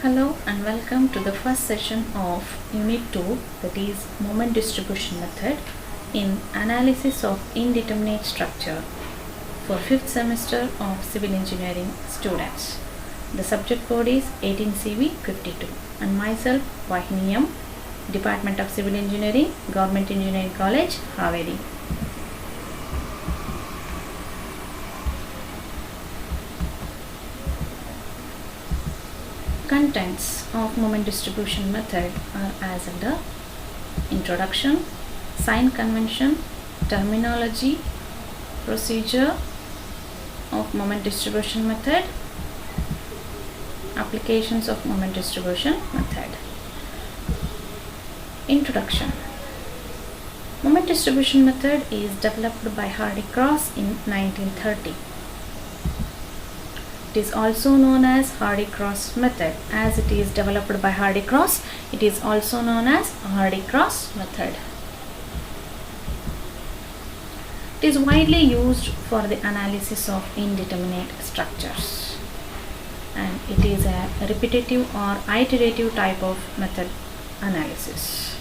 Hello and welcome to the first session of Unit 2, that is Moment Distribution Method in Analysis of Indeterminate Structure for 5th semester of Civil Engineering students. The subject code is 18CV52 and myself Vahini M, Department of Civil Engineering, Government Engineering College, Haveri. Contents of moment distribution method are as under: introduction, sign convention, terminology, procedure of moment distribution method, applications of moment distribution method. Introduction. Moment distribution method is developed by Hardy-Cross in 1930. It is also known as Hardy-Cross method. As it is developed by Hardy-Cross, it is also known as Hardy-Cross method. It is widely used for the analysis of indeterminate structures, and it is a repetitive or iterative type of method analysis.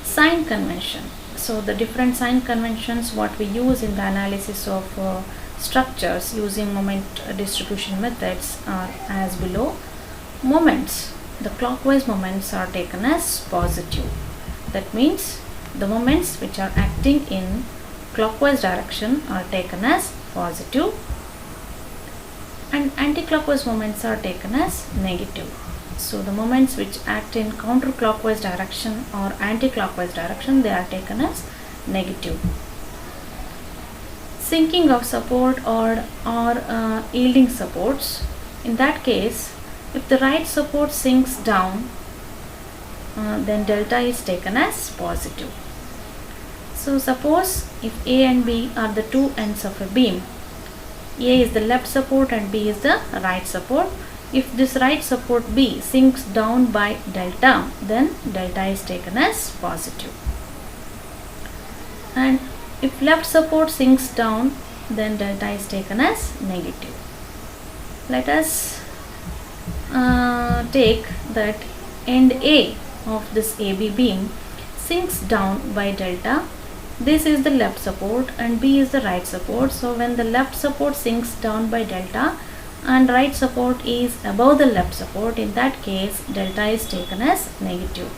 Sign convention. So the different sign conventions what we use in the analysis of structures using moment distribution methods are as below. Moments. The clockwise moments are taken as positive. That means the moments which are acting in clockwise direction are taken as positive, and anti-clockwise moments are taken as negative. So the moments which act in counterclockwise direction or anti-clockwise direction, they are taken as negative. Sinking of support or yielding supports. In that case, if the right support sinks down, then delta is taken as positive. So suppose if A and B are the two ends of a beam, A is the left support and B is the right support. If this right support B sinks down by delta, then delta is taken as positive. And if left support sinks down, then delta is taken as negative. Let us take that end A of this AB beam sinks down by delta. This is the left support and B is the right support. So when the left support sinks down by delta and right support is above the left support, in that case delta is taken as negative.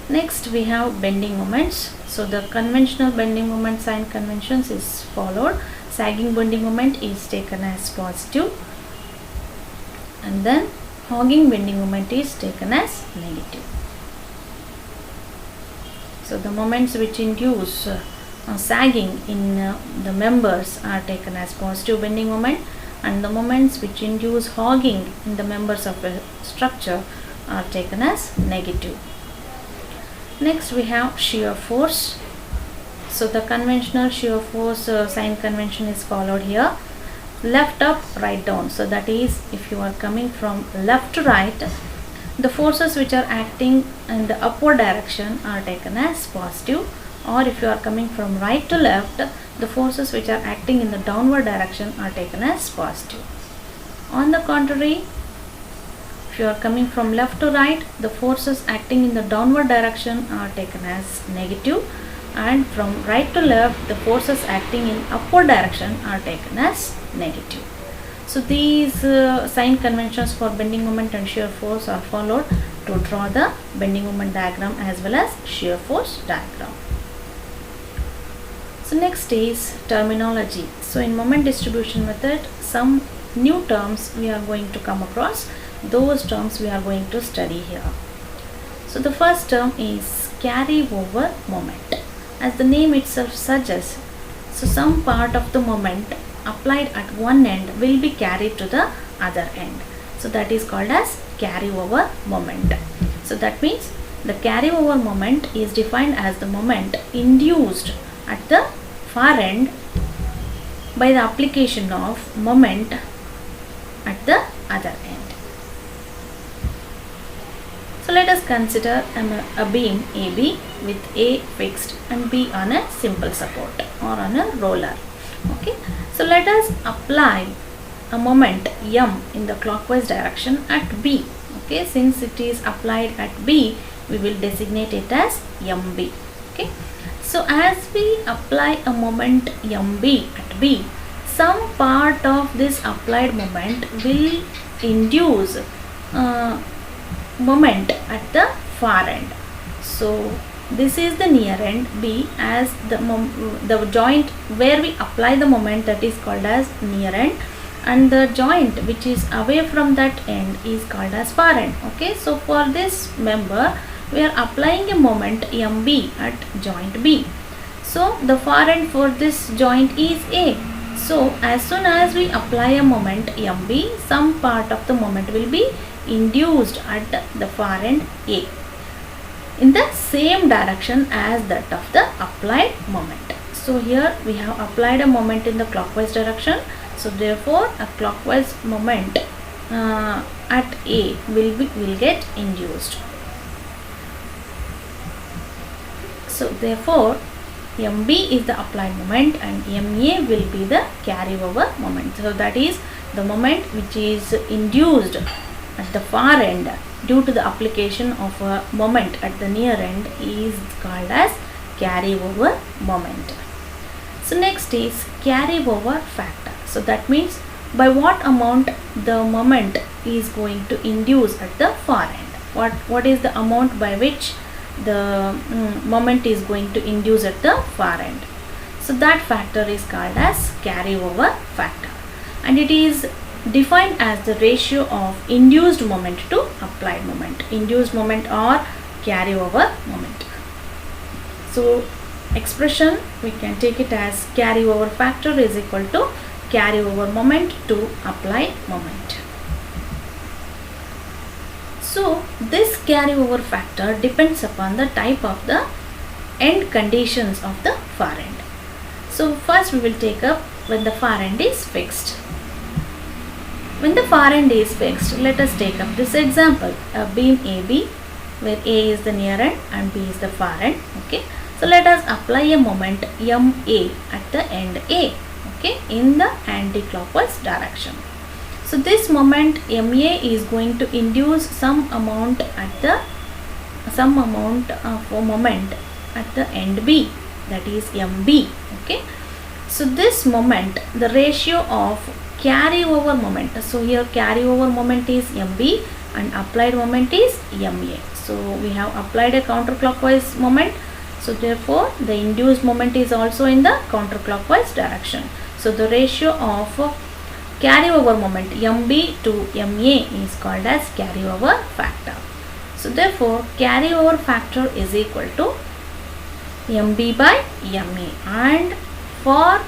Next we have bending moments. So the conventional bending moment sign conventions is followed. Sagging bending moment is taken as positive, and then hogging bending moment is taken as negative. So the moments which induce sagging in the members are taken as positive bending moment, and the moments which induce hogging in the members of a structure are taken as negative. Next we have shear force. So the conventional shear force sign convention is followed here. Left up, right down. So that is, if you are coming from left to right, the forces which are acting in the upward direction are taken as positive, or if you are coming from right to left, the forces which are acting in the downward direction are taken as positive. On the contrary, if you are coming from left to right, the forces acting in the downward direction are taken as negative, and from right to left, the forces acting in upward direction are taken as negative. So these sign conventions for bending moment and shear force are followed to draw the bending moment diagram as well as shear force diagram. So next is terminology. So in moment distribution method, some new terms we are going to come across. Those terms we are going to study here. So the first term is carry-over moment. As the name itself suggests, so some part of the moment applied at one end will be carried to the other end. So that is called as carry-over moment. So that means the carry-over moment is defined as the moment induced at the far end by the application of moment at the other end. So let us consider a beam AB with A fixed and B on a simple support or on a roller. Okay, so let us apply a moment m in the clockwise direction at B. Okay, since it is applied at B, we will designate it as mb. Okay, so as we apply a moment mb at B, some part of this applied moment will induce moment at the far end. So this is the near end B, as the joint where we apply the moment, that is called as near end, and the joint which is away from that end is called as far end. Okay, so for this member we are applying a moment mb at joint B. So the far end for this joint is A. So as soon as we apply a moment mb, some part of the moment will be induced at the far end A in the same direction as that of the applied moment. So here we have applied a moment in the clockwise direction. So therefore a clockwise moment at A will get induced. So therefore mb is the applied moment and ma will be the carryover moment. So that is the moment which is induced at the far end due to the application of a moment at the near end is called as carryover moment. So next is carryover factor. So that means by what amount the moment is going to induce at the far end. What is the amount by which the moment is going to induce at the far end. So that factor is called as carryover factor, and it is defined as the ratio of induced moment to applied moment, induced moment or carryover moment. So expression we can take it as carryover factor is equal to carryover moment to applied moment. So this carryover factor depends upon the type of the end conditions of the far end. So first we will take up when the far end is fixed. When the far end is fixed, let us take up this example, a beam AB where A is the near end and B is the far end. Okay, so let us apply a moment MA at the end A, okay, in the anti-clockwise direction. So this moment MA is going to induce some amount of moment at the end B, that is MB. Okay, so this moment, the ratio of carryover moment, so here carryover moment is MB and applied moment is MA. So we have applied a counterclockwise moment, so therefore the induced moment is also in the counterclockwise direction. So the ratio of carryover moment MB to MA is called as carryover factor. So therefore carryover factor is equal to MB by MA, and for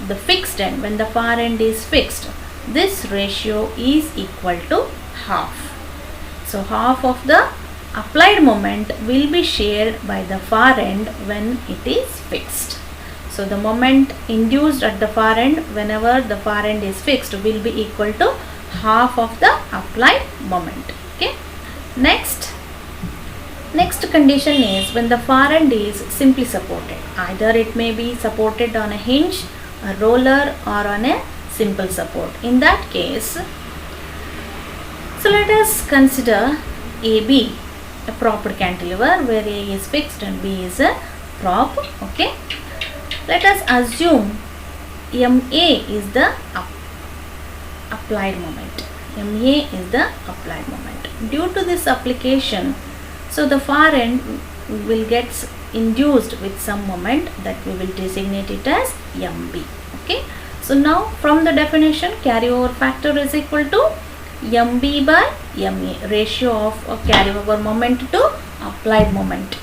the fixed end, when the far end is fixed, this ratio is equal to half. So half of the applied moment will be shared by the far end when it is fixed. So the moment induced at the far end whenever the far end is fixed will be equal to half of the applied moment. Okay, next condition is when the far end is simply supported. Either it may be supported on a hinge, a roller, or on a simple support. In that case, so let us consider AB a propped cantilever where A is fixed and B is a prop. Okay, let us assume MA is the applied moment. MA is the applied moment. Due to this application, so the far end will get induced with some moment that we will designate it as MB. Okay, so now from the definition, carryover factor is equal to MB by MA, ratio of carryover moment to applied moment,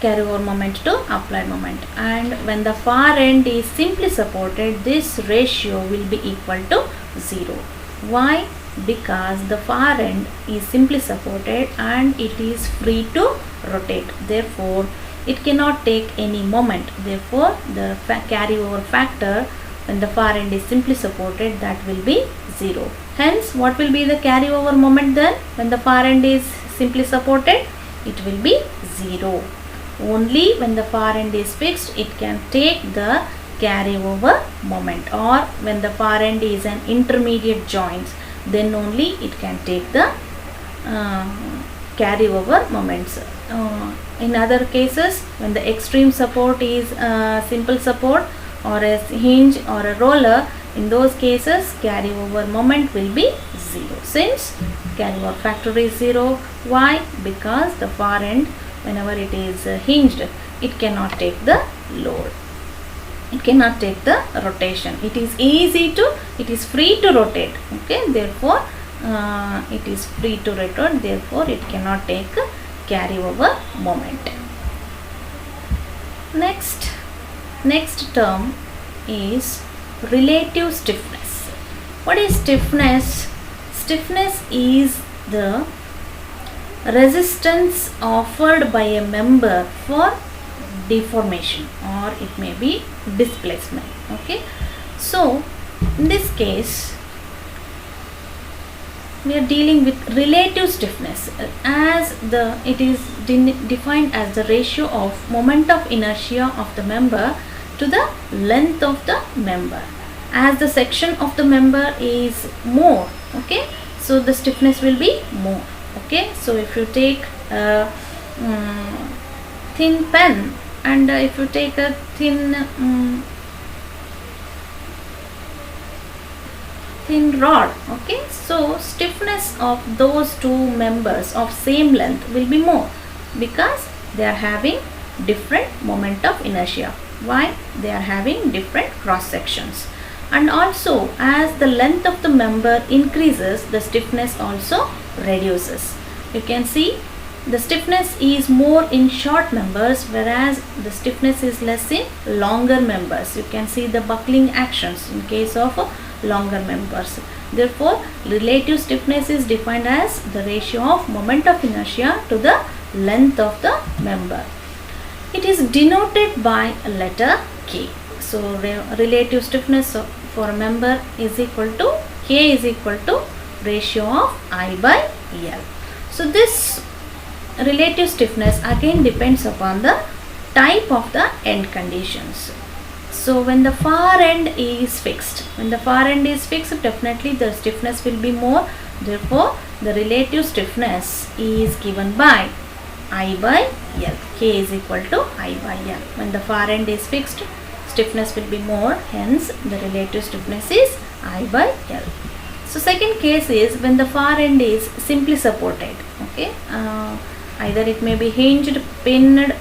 carryover moment to applied moment. And when the far end is simply supported, this ratio will be equal to 0. Why? Because the far end is simply supported and it is free to rotate, therefore it cannot take any moment. Therefore the carryover factor when the far end is simply supported, that will be 0. Hence what will be the carryover moment then when the far end is simply supported? It will be 0. Only when the far end is fixed it can take the carry over moment, or when the far end is an intermediate joint, then only it can take the carry over moments. In other cases, when the extreme support is simple support or a hinge or a roller, in those cases carry over moment will be 0, since carry over factor is 0. Why? Because the far end, whenever it is hinged, it cannot take the load, it cannot take the rotation. It is free to rotate, okay, therefore it is free to rotate, therefore it cannot take carry over moment. Next term is relative stiffness. What is stiffness? Stiffness is the resistance offered by a member for deformation, or it may be displacement, okay. So in this case we are dealing with relative stiffness, as it is defined as the ratio of moment of inertia of the member to the length of the member. As the section of the member is more, okay, so the stiffness will be more, okay. So if you take a thin pen, and if you take a thin rod, okay, so stiffness of those two members of same length will be more, because they are having different moment of inertia. Why? They are having different cross sections. And also, as the length of the member increases, the stiffness also reduces. You can see the stiffness is more in short members, whereas the stiffness is less in longer members. You can see the buckling actions in case of longer members. Therefore, relative stiffness is defined as the ratio of moment of inertia to the length of the member. It is denoted by a letter K. So relative stiffness for a member is equal to K is equal to ratio of I by L. So this relative stiffness again depends upon the type of the end conditions. So when the far end is fixed, definitely the stiffness will be more. Therefore, the relative stiffness is given by I by L. K is equal to I by L. When the far end is fixed, stiffness will be more, hence the relative stiffness is I by L. So second case is when the far end is simply supported, okay. Either it may be hinged, pinned,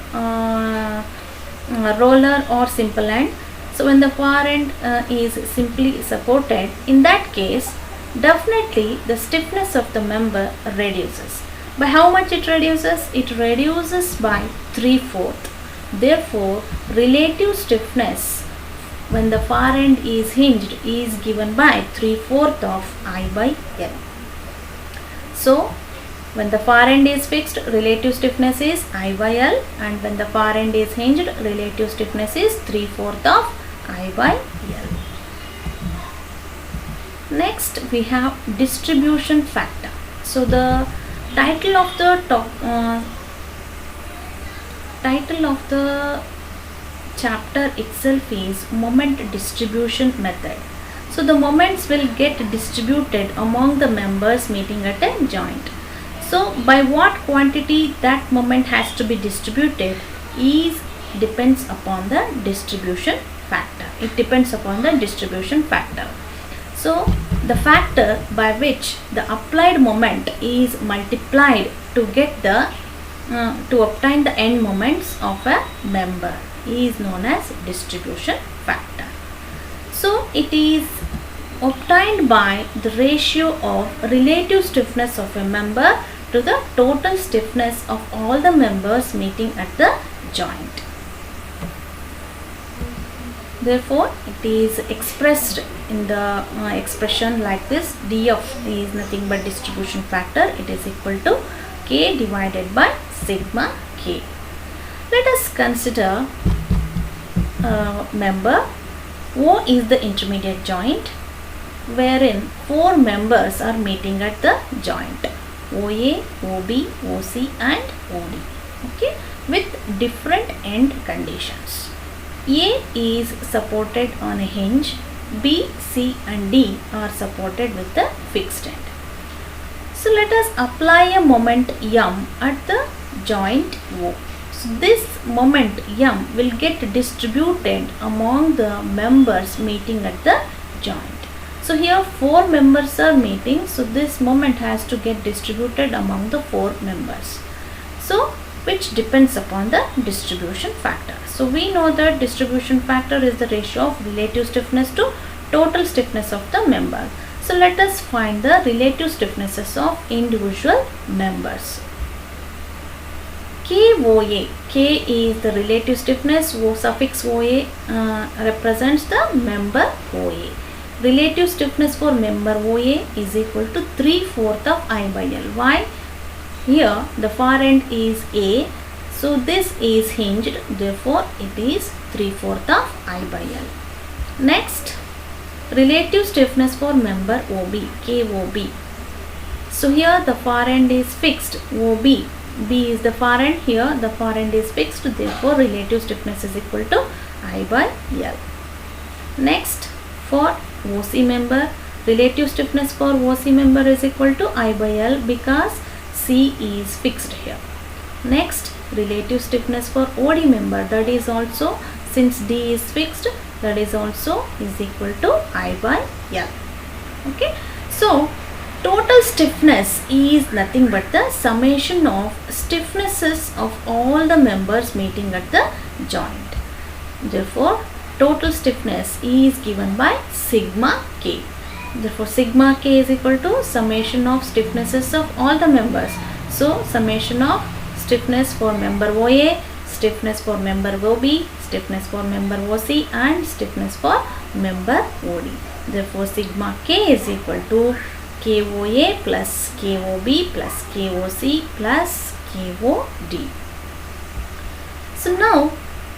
roller or simple end. So when the far end is simply supported, in that case definitely the stiffness of the member reduces. By how much it reduces? It reduces by 3/4. Therefore, relative stiffness when the far end is hinged is given by 3/4 of I by L. So when the far end is fixed, relative stiffness is I by L, and when the far end is hinged, relative stiffness is 3/4 of I by L. Next we have distribution factor. So the title of the chapter itself is moment distribution method. So the moments will get distributed among the members meeting at a joint. So by what quantity that moment has to be distributed depends upon the distribution factor. It depends upon the distribution factor. So the factor by which the applied moment is multiplied to get the to obtain the end moments of a member is known as distribution factor. So it is obtained by the ratio of relative stiffness of a member to the total stiffness of all the members meeting at the joint. Therefore, it is expressed in the expression like this: dF is nothing but distribution factor. It is equal to K divided by sigma K. Let us consider a member. O is the intermediate joint, wherein 4 members are meeting at the joint: OA, OB, OC and OD, okay, with different end conditions. A is supported on a hinge, B, C and D are supported with the fixed end. So let us apply a moment M at the joint O. So this moment M will get distributed among the members meeting at the joint. So here 4 members are meeting, so this moment has to get distributed among the 4 members. So which depends upon the distribution factor. So we know that distribution factor is the ratio of relative stiffness to total stiffness of the member. So let us find the relative stiffnesses of individual members. KOA, K is the relative stiffness, O suffix OA represents the member OA. Relative stiffness for member OA is equal to 3/4 of I by L. Why? Here the far end is A, so this is hinged, therefore it is 3/4 of I by L. Next, relative stiffness for member OB, KOB. So here the far end is fixed, OB. B is the far end, here the far end is fixed, therefore relative stiffness is equal to I by L. Next, for OC member, relative stiffness for OC member is equal to I by L because C is fixed here. Next, relative stiffness for OD member, that is also, since D is fixed, that is also is equal to I by L. Okay, so total stiffness is nothing but the summation of stiffnesses of all the members meeting at the joint. Therefore, total stiffness is given by sigma K. Therefore, sigma K is equal to summation of stiffnesses of all the members. So, summation of stiffness for member OA, stiffness for member OB, stiffness for member OC and stiffness for member OD. Therefore, sigma K is equal to KOA plus KOB plus KOC plus KOD. So now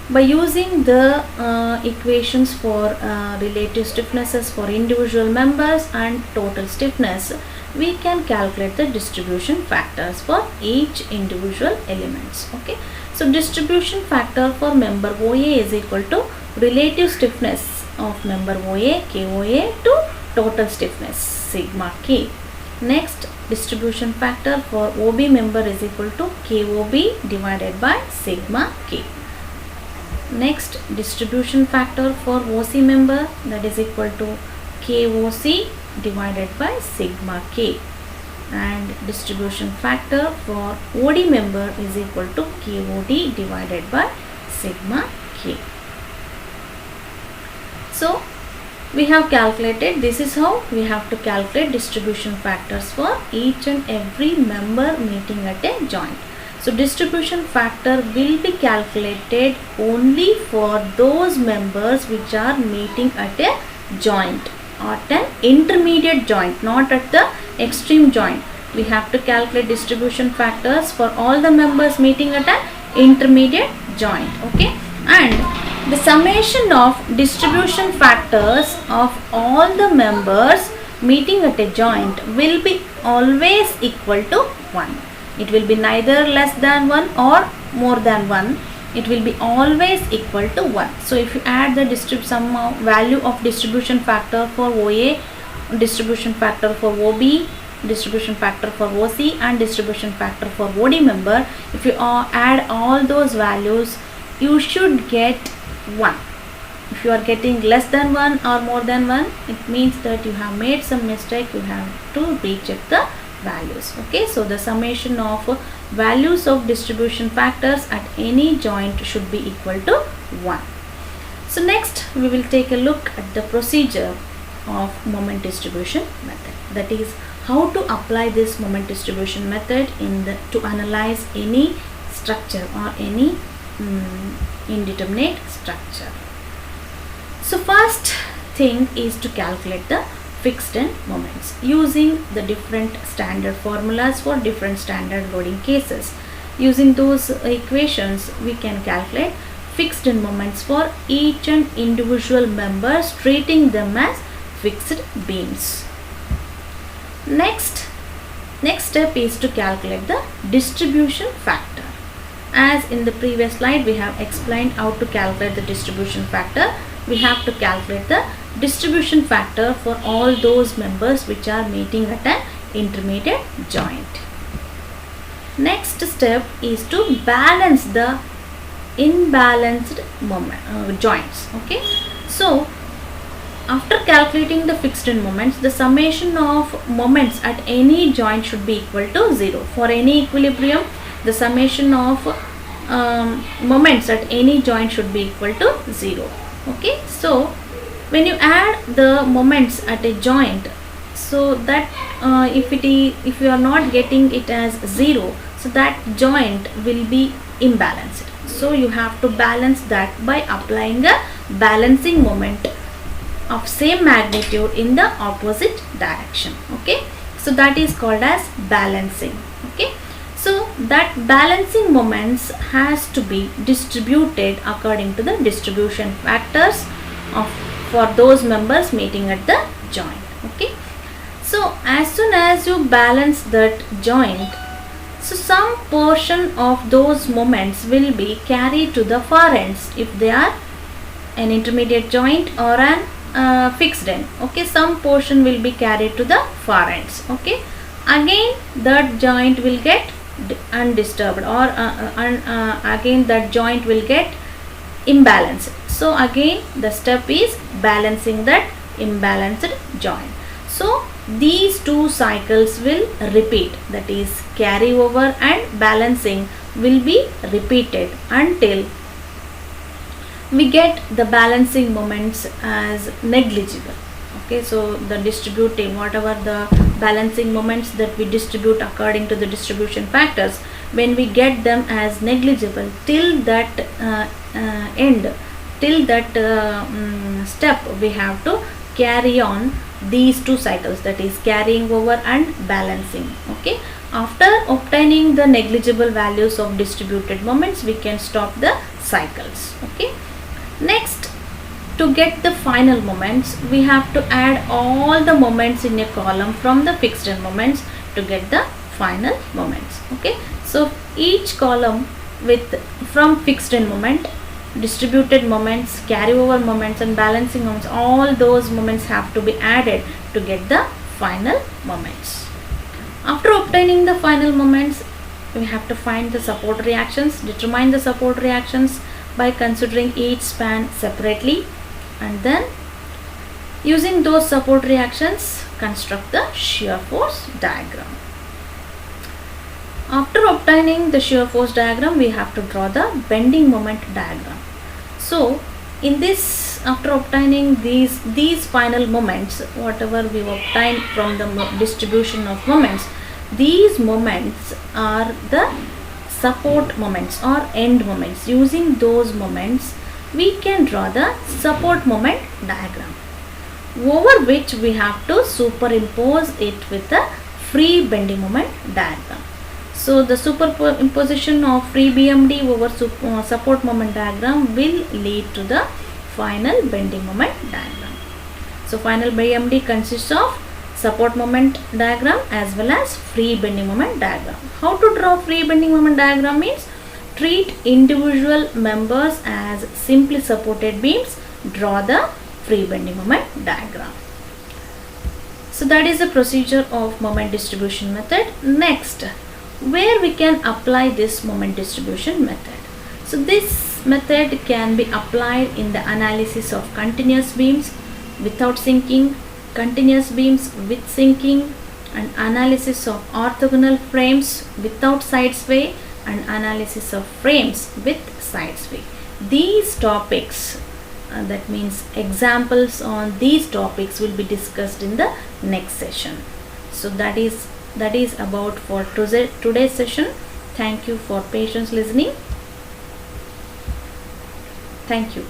by using the equations for relative stiffnesses for individual members and total stiffness, we can calculate the distribution factors for each individual elements. Okay, so distribution factor for member OA is equal to relative stiffness of member OA, KOA, to total stiffness, sigma K. Next, distribution factor for OB member is equal to KOB divided by sigma K. Next, distribution factor for OC member, that is equal to KOC divided by sigma K, and distribution factor for OD member is equal to KOD divided by sigma K. So we have calculated, this is how we have to calculate distribution factors for each and every member meeting at a joint. So distribution factor will be calculated only for those members which are meeting at a joint, at an intermediate joint, not at the extreme joint. We have to calculate distribution factors for all the members meeting at an intermediate joint. Okay, and the summation of distribution factors of all the members meeting at a joint will be always equal to 1. It will be neither less than 1 or more than 1. It will be always equal to 1. So if you add the some value of distribution factor for OA, distribution factor for OB, distribution factor for OC and distribution factor for OD member, if you add all those values, you should get 1. If you are getting less than 1 or more than 1, it means that you have made some mistake. You have to recheck the values. Okay, so the summation of values of distribution factors at any joint should be equal to 1. So next we will take a look at the procedure of moment distribution method, that is how to apply this moment distribution method to analyze any structure or any indeterminate structure. So first thing is to calculate the fixed end moments using the different standard formulas for different standard loading cases. Using those equations, we can calculate fixed end moments for each and individual members, treating them as fixed beams. Next step is to calculate the distribution factor. as in the previous slide we have explained how to calculate the distribution factor, we have to calculate the distribution factor for all those members which are meeting at an intermediate joint. Next step is to balance the imbalanced joints. Okay, so after calculating the fixed end moments, the summation of moments at any joint should be equal to 0. For any equilibrium, the summation of moments at any joint should be equal to 0. Okay, so when you add the moments at a joint, so that if you are not getting it as 0, so that joint will be imbalanced. So you have to balance that by applying a balancing moment of same magnitude in the opposite direction. Okay, so that is called as balancing. Okay, so that balancing moments has to be distributed according to the distribution factors for those members meeting at the joint. Okay, so as soon as you balance that joint, so some portion of those moments will be carried to the far ends if they are an intermediate joint or an fixed end. Okay, some portion will be carried to the far ends. Okay, again that joint will get undisturbed, or again that joint will get imbalanced. So again the step is balancing that imbalanced joint. So these two cycles will repeat, that is carryover and balancing will be repeated until we get the balancing moments as negligible. Okay, so the distributing whatever the balancing moments that we distribute according to the distribution factors, when we get them as negligible, till that end, till that step, we have to carry on these two cycles, that is carrying over and balancing. Okay, after obtaining the negligible values of distributed moments, we can stop the cycles. Okay, next, to get the final moments, we have to add all the moments in a column from the fixed end moments to get the final moments. Okay, so each column with from fixed end moment, distributed moments, carryover moments and balancing moments, all those moments have to be added to get the final moments. After obtaining the final moments, we have to find the support reactions, determine the support reactions by considering each span separately, and then using those support reactions construct the shear force diagram. After obtaining the shear force diagram, we have to draw the bending moment diagram. So in this, after obtaining these final moments, whatever we obtain from the distribution of moments, these moments are the support moments or end moments. Using those moments, we can draw the support moment diagram, over which we have to superimpose it with the free bending moment diagram. So the superimposition of free BMD over support moment diagram will lead to the final bending moment diagram. So final BMD consists of support moment diagram as well as free bending moment diagram. How to draw free bending moment diagram means treat individual members as simply supported beams, draw the free bending moment diagram. So that is the procedure of moment distribution method. Next, where we can apply this moment distribution method. So this method can be applied in the analysis of continuous beams without sinking, continuous beams with sinking, and analysis of orthogonal frames without side sway, and analysis of frames with side sway. These topics, that means examples on these topics, will be discussed in the next session. So that is about for today's session. Thank you for patience listening. Thank you.